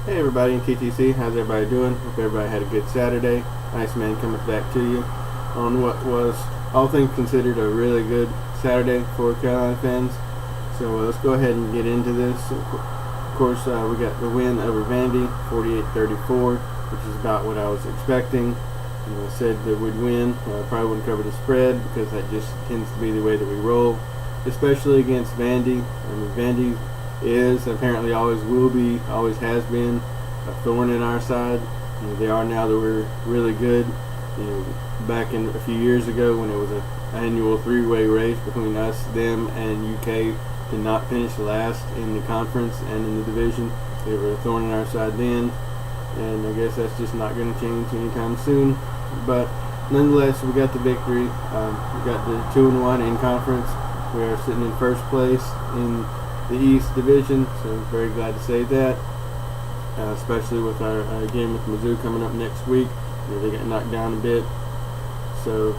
Hey everybody in TTC, how's everybody doing? Hope everybody had a good Saturday. Nice man coming back to you on what was, all things considered, a really good Saturday for Carolina fans. So let's go ahead and get into this. Of course, we got the win over Vandy, 48-34, which is about what I was expecting. I said that we'd win. Probably wouldn't cover the spread because that just tends to be the way that we roll, especially against Vandy. Vandy is, apparently always will be, always has been, a thorn in our side. They are now that we're really good. Back in a few years ago when it was an annual three-way race between us, them, and UK to not finish last in the conference and in the division. They were a thorn in our side then, and I guess that's just not going to change anytime soon. But nonetheless, we got the victory. We got the 2-1 in conference. We are sitting in first place in the East Division, so I'm very glad to say that, especially with our game with Mizzou coming up next week. They got knocked down a bit, so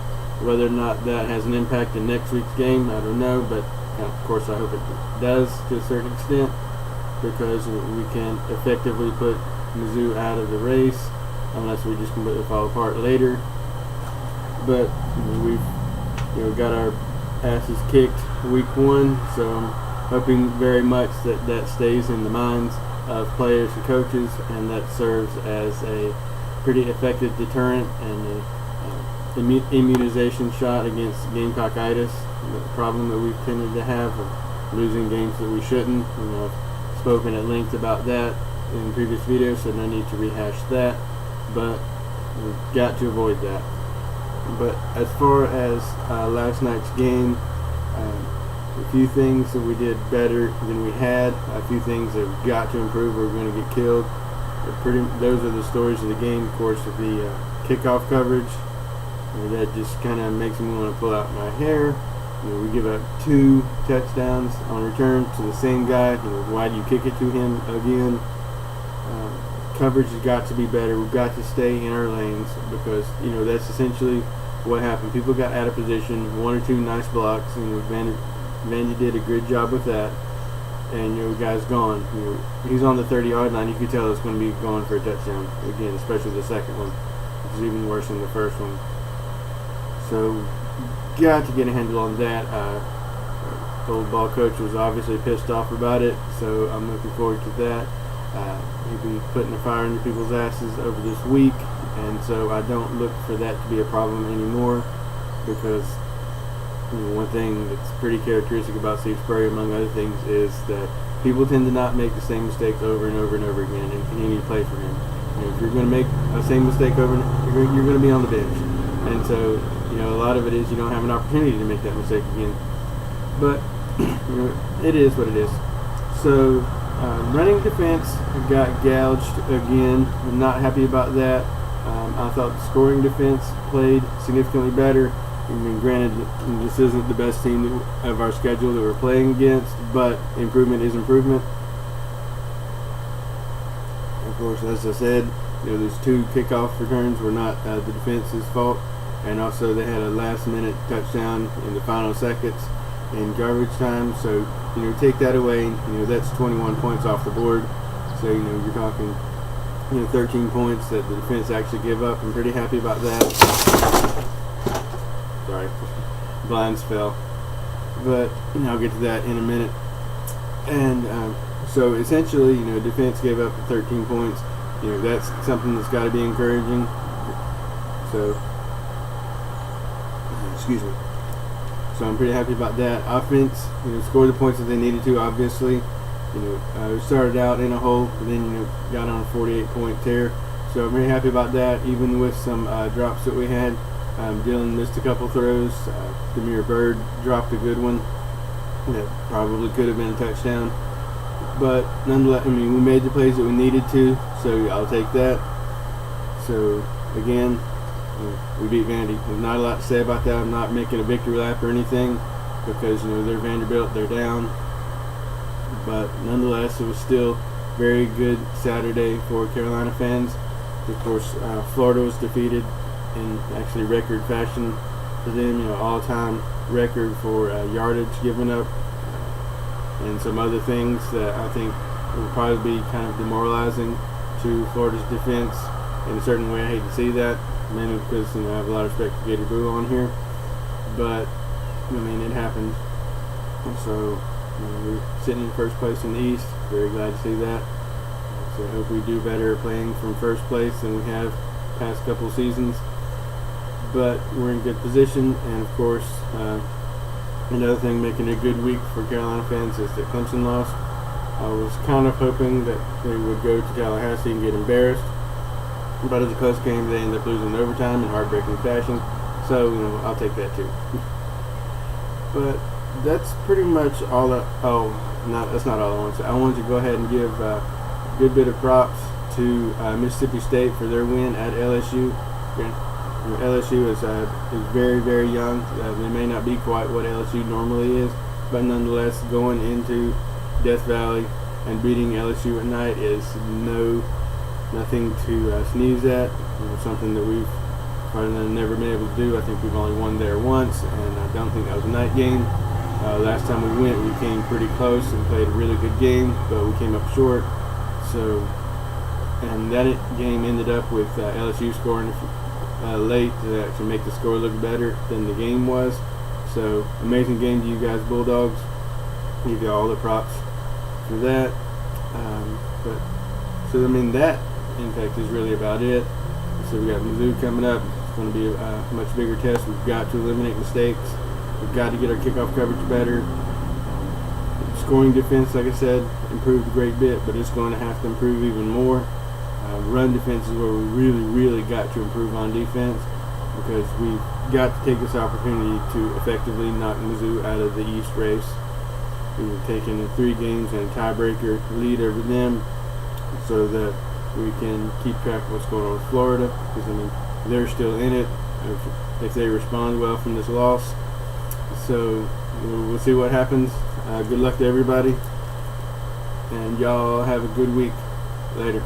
whether or not that has an impact in next week's game, I don't know, but of course I hope it does to a certain extent, because we can effectively put Mizzou out of the race unless we just completely fall apart later. But we've got our asses kicked week 1, so I'm hoping very much that that stays in the minds of players and coaches, and that serves as a pretty effective deterrent and an immunization shot against Gamecockitis, the problem that we've tended to have of losing games that we shouldn't. I've spoken at length about that in previous videos, so no need to rehash that, but we've got to avoid that. But as far as last night's game, a few things that we did better than we had, a few things that we've got to improve or we're going to get killed. Those are the stories of the game. Of course, with the kickoff coverage, that just kind of makes me want to pull out my hair. We give up 2 touchdowns on return to the same guy. Why do you kick it to him again? Coverage has got to be better. We've got to stay in our lanes, because that's essentially what happened. People got out of position, 1 or 2 nice blocks, and Vandy did a good job with that, and the guy's gone. He's on the 30-yard line. You can tell it's going to be going for a touchdown again, especially the second one, which is even worse than the first one. So got to get a handle on that. Old ball coach was obviously pissed off about it, so I'm looking forward to that. He'll be putting the fire into people's asses over this week, and so I don't look for that to be a problem anymore, because one thing that's pretty characteristic about Steve Spurrier, among other things, is that people tend to not make the same mistakes over and over and over again in any play for him. If you're going to make the same mistake over, you're going to be on the bench, and so a lot of it is you don't have an opportunity to make that mistake again. But it is what it is. So running defense got gouged again. I'm not happy about that. I thought the scoring defense played significantly better. Granted, this isn't the best team of our schedule that we're playing against, but improvement is improvement. Of course, as I said, those 2 kickoff returns were not the defense's fault, and also they had a last-minute touchdown in the final seconds in garbage time. So take that away, that's 21 points off the board. So you're talking 13 points that the defense actually give up. I'm pretty happy about that. Sorry, blinds fell, but I'll get to that in a minute. And so essentially, defense gave up 13 points. That's something that's got to be encouraging. So, excuse me. So I'm pretty happy about that. Offense, scored the points that they needed to. Obviously, we started out in a hole, but then got on a 48-point tear. So I'm very happy about that. Even with some drops that we had. Dylan missed a couple throws. Demir Bird dropped a good one. That probably could have been a touchdown. But nonetheless, we made the plays that we needed to, so I'll take that. So, again, we beat Vandy. There's not a lot to say about that. I'm not making a victory lap or anything, because, they're Vanderbilt, they're down. But nonetheless, it was still very good Saturday for Carolina fans. Of course, Florida was defeated in actually record fashion for them, all-time record for yardage given up, and some other things that I think will probably be kind of demoralizing to Florida's defense in a certain way. I hate to see that, mainly because I have a lot of respect for Gator Boo on here, but I mean it happened. So we're sitting in first place in the East. Very glad to see that. So I hope we do better playing from first place than we have past couple seasons. But we're in good position, and of course, another thing making a good week for Carolina fans is that Clemson lost. I was kind of hoping that they would go to Tallahassee and get embarrassed, but it's a close game. They end up losing in overtime in heartbreaking fashion. So I'll take that too. But that's pretty much all that. That's not all I wanted to say. I wanted to go ahead and give a good bit of props to Mississippi State for their win at LSU. LSU is very, very young. They may not be quite what LSU normally is, but nonetheless, going into Death Valley and beating LSU at night is nothing to sneeze at. Something that we've probably never been able to do. I think we've only won there once, and I don't think that was a night game. Last time we went, we came pretty close and played a really good game, but we came up short. And that game ended up with LSU scoring late to actually make the score look better than the game was. So amazing game to you guys, Bulldogs. Give you all the props for that. That in fact is really about it. So we got Mizzou coming up. It's going to be a much bigger test. We've got to eliminate mistakes. We've got to get our kickoff coverage better. Scoring defense, like I said, improved a great bit, but it's going to have to improve even more. Run defense is where we really, really got to improve on defense, because we've got to take this opportunity to effectively knock Mizzou out of the East race. We've taken 3 games and a tiebreaker lead over them, so that we can keep track of what's going on with Florida, because they're still in it if they respond well from this loss. So we'll see what happens. Good luck to everybody, and y'all have a good week. Later.